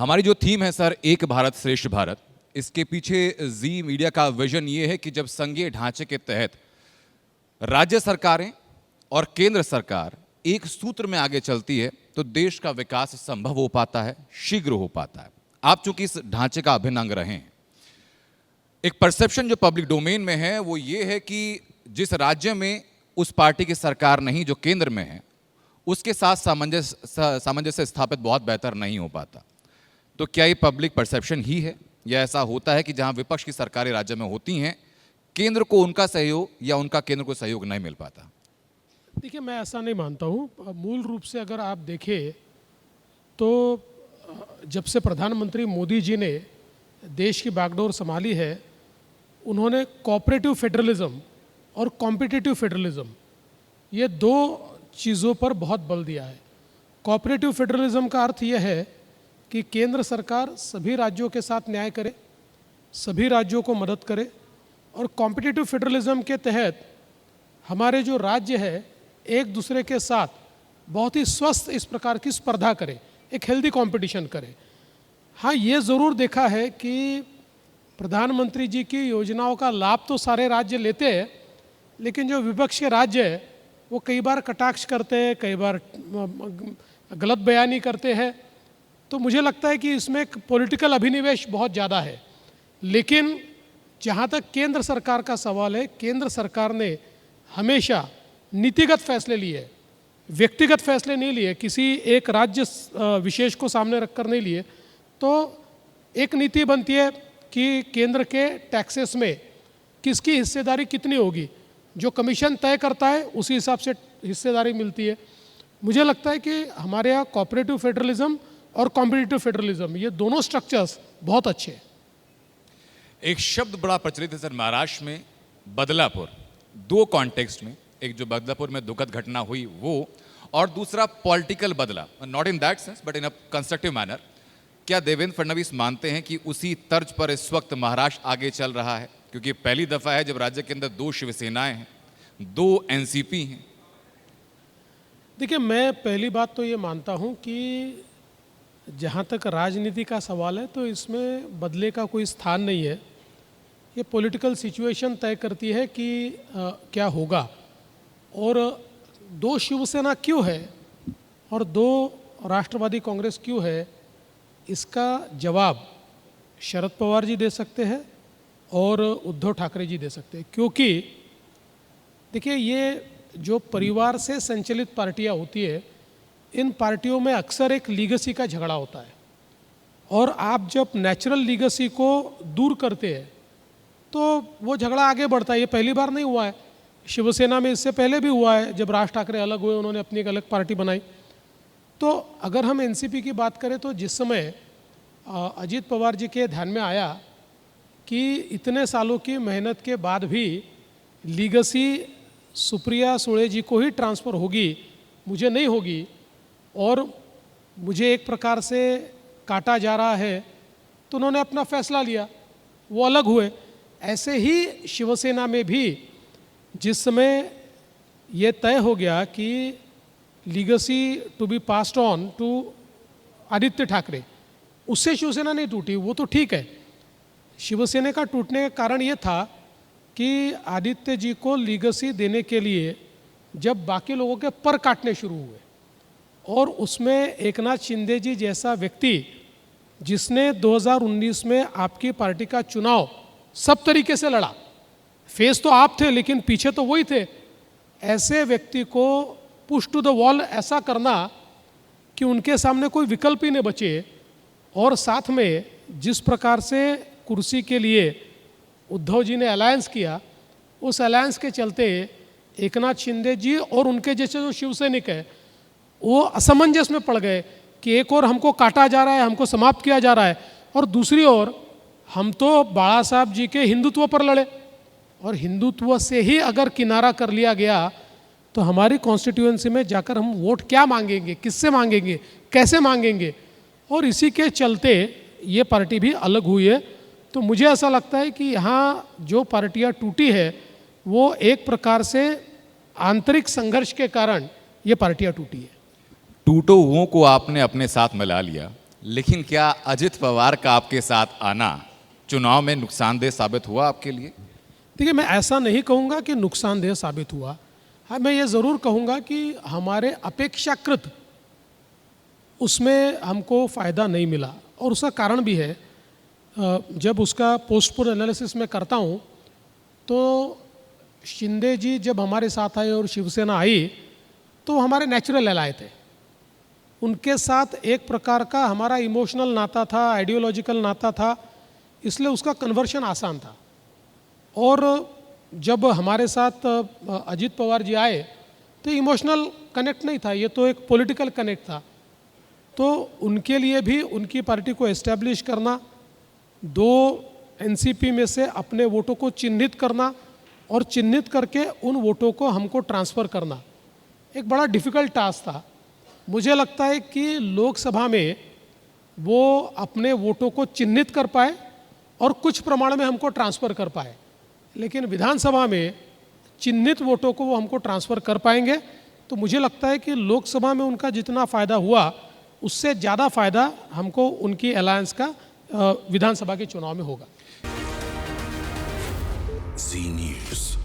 हमारी जो थीम है सर, एक भारत श्रेष्ठ भारत, इसके पीछे जी मीडिया का विजन ये है कि जब संघीय ढांचे के तहत राज्य सरकारें और केंद्र सरकार एक सूत्र में आगे चलती है तो देश का विकास संभव हो पाता है, शीघ्र हो पाता है। आप चूंकि इस ढांचे का अभिन्न अंग रहे हैं, एक परसेप्शन जो पब्लिक डोमेन में है वो ये है कि जिस राज्य में उस पार्टी की सरकार नहीं जो केंद्र में है, उसके साथ सामंजस्य स्थापित बहुत बेहतर नहीं हो पाता। तो क्या ये पब्लिक परसेप्शन ही है या ऐसा होता है कि जहां विपक्ष की सरकारें राज्य में होती हैं, केंद्र को उनका सहयोग या उनका केंद्र को सहयोग नहीं मिल पाता? देखिए, मैं ऐसा नहीं मानता हूँ। मूल रूप से अगर आप देखें तो जब से प्रधानमंत्री मोदी जी ने देश की बागडोर संभाली है, उन्होंने कोऑपरेटिव फेडरलिज्म और कॉम्पिटिटिव फेडरलिज्म, ये दो चीज़ों पर बहुत बल दिया है। कोऑपरेटिव फेडरलिज्म का अर्थ यह है कि केंद्र सरकार सभी राज्यों के साथ न्याय करे, सभी राज्यों को मदद करे, और कॉम्पिटिटिव फेडरलिज्म के तहत हमारे जो राज्य है एक दूसरे के साथ बहुत ही स्वस्थ इस प्रकार की स्पर्धा करे, एक हेल्दी कंपटीशन करे। हाँ, ये ज़रूर देखा है कि प्रधानमंत्री जी की योजनाओं का लाभ तो सारे राज्य लेते हैं, लेकिन जो विपक्ष के राज्य है वो कई बार कटाक्ष करते हैं, कई बार गलत बयानी करते हैं। तो मुझे लगता है कि इसमें एक पॉलिटिकल अभिनिवेश बहुत ज़्यादा है। लेकिन जहाँ तक केंद्र सरकार का सवाल है, केंद्र सरकार ने हमेशा नीतिगत फैसले लिए, व्यक्तिगत फैसले नहीं लिए, किसी एक राज्य विशेष को सामने रखकर नहीं लिए। तो एक नीति बनती है कि केंद्र के टैक्सेस में किसकी हिस्सेदारी कितनी होगी, जो कमीशन तय करता है उसी हिसाब से हिस्सेदारी मिलती है। मुझे लगता है कि हमारे यहाँ कोऑपरेटिव फेडरलिज्म और कॉम्पिटिटिव फेडरलिज्म, ये दोनों स्ट्रक्चर्स बहुत अच्छे हैं। एक शब्द बड़ा प्रचलित है सर महाराष्ट्र में, बदलापुर। दो कॉन्टेक्स्ट में, एक जो बदलापुर में दुखद घटना हुई वो, और दूसरा पॉलिटिकल बदला, not in that sense but in a constructive manner. क्या देवेंद्र फडणवीस मानते हैं कि उसी तर्ज पर इस वक्त महाराष्ट्र आगे चल रहा है? क्योंकि पहली दफा है जब राज्य के अंदर दो शिवसेनाएं हैं, दो एनसीपी हैं। देखिए, मैं पहली बात तो ये मानता हूँ कि जहाँ तक राजनीति का सवाल है तो इसमें बदले का कोई स्थान नहीं है। ये पॉलिटिकल सिचुएशन तय करती है कि क्या होगा। और दो शिवसेना क्यों है और दो राष्ट्रवादी कांग्रेस क्यों है, इसका जवाब शरद पवार जी दे सकते हैं और उद्धव ठाकरे जी दे सकते हैं। क्योंकि देखिए, ये जो परिवार से संचालित पार्टियां होती है, इन पार्टियों में अक्सर एक लीगेसी का झगड़ा होता है, और आप जब नेचुरल लीगेसी को दूर करते हैं तो वो झगड़ा आगे बढ़ता है। ये पहली बार नहीं हुआ है, शिवसेना में इससे पहले भी हुआ है। जब राज ठाकरे अलग हुए, उन्होंने अपनी एक अलग पार्टी बनाई। तो अगर हम एनसीपी की बात करें तो जिस समय अजीत पवार जी के ध्यान में आया कि इतने सालों की मेहनत के बाद भी लीगेसी सुप्रिया सुळे जी को ही ट्रांसफ़र होगी, मुझे नहीं होगी, और मुझे एक प्रकार से काटा जा रहा है, तो उन्होंने अपना फैसला लिया, वो अलग हुए। ऐसे ही शिवसेना में भी जिस समय ये तय हो गया कि legacy to be passed on to Aditya Thackeray, उससे शिवसेना नहीं टूटी, वो तो ठीक है। शिवसेना का टूटने का कारण ये था कि आदित्य जी को लीगेसी देने के लिए जब बाकी लोगों के पर काटने शुरू हुए, और उसमें एकनाथ शिंदे जी जैसा व्यक्ति जिसने 2019 में आपकी पार्टी का चुनाव सब तरीके से लड़ा, फेस तो आप थे लेकिन पीछे तो वही थे, ऐसे व्यक्ति को पुश टू द वॉल ऐसा करना कि उनके सामने कोई विकल्प ही नहीं बचे। और साथ में जिस प्रकार से कुर्सी के लिए उद्धव जी ने अलायंस किया, उस अलायंस के चलते एकनाथ शिंदे जी और उनके जैसे जो शिवसैनिक है वो असमंजस में पड़ गए कि एक और हमको काटा जा रहा है, हमको समाप्त किया जा रहा है, और दूसरी ओर हम तो बाला साहब जी के हिंदुत्व पर लड़े, और हिंदुत्व से ही अगर किनारा कर लिया गया तो हमारी कॉन्स्टिट्यूएंसी में जाकर हम वोट क्या मांगेंगे, किससे मांगेंगे, कैसे मांगेंगे। और इसी के चलते ये पार्टी भी अलग हुई है। तो मुझे ऐसा लगता है कि यहाँ जो पार्टियाँ टूटी है वो एक प्रकार से आंतरिक संघर्ष के कारण ये पार्टियाँ टूटी है। टूटो हुओं को आपने अपने साथ मिला लिया, लेकिन क्या अजित पवार का आपके साथ आना चुनाव में नुकसानदेह साबित हुआ आपके लिए? देखिए, मैं ऐसा नहीं कहूँगा कि नुकसानदेह साबित हुआ। हाँ, मैं ये ज़रूर कहूँगा कि हमारे अपेक्षाकृत उसमें हमको फ़ायदा नहीं मिला, और उसका कारण भी है। जब उसका पोस्टपोन एनालिसिस में करता हूँ तो शिंदे जी जब हमारे साथ आए और शिवसेना आई तो हमारे नेचुरल एलाय थे। उनके साथ एक प्रकार का हमारा इमोशनल नाता था, आइडियोलॉजिकल नाता था, इसलिए उसका कन्वर्शन आसान था। और जब हमारे साथ अजित पवार जी आए तो इमोशनल कनेक्ट नहीं था, ये तो एक पॉलिटिकल कनेक्ट था। तो उनके लिए भी उनकी पार्टी को एस्टेब्लिश करना, 2 एनसीपी में से अपने वोटों को चिन्हित करना और चिन्हित करके उन वोटों को हमको ट्रांसफ़र करना एक बड़ा डिफ़िकल्ट टास्क था। मुझे लगता है कि लोकसभा में वो अपने वोटों को चिन्हित कर पाए और कुछ प्रमाण में हमको ट्रांसफ़र कर पाए, लेकिन विधानसभा में चिन्हित वोटों को वो हमको ट्रांसफ़र कर पाएंगे तो मुझे लगता है कि लोकसभा में उनका जितना फ़ायदा हुआ उससे ज़्यादा फ़ायदा हमको उनकी अलायंस का विधानसभा के चुनाव में होगा। जी न्यूज़।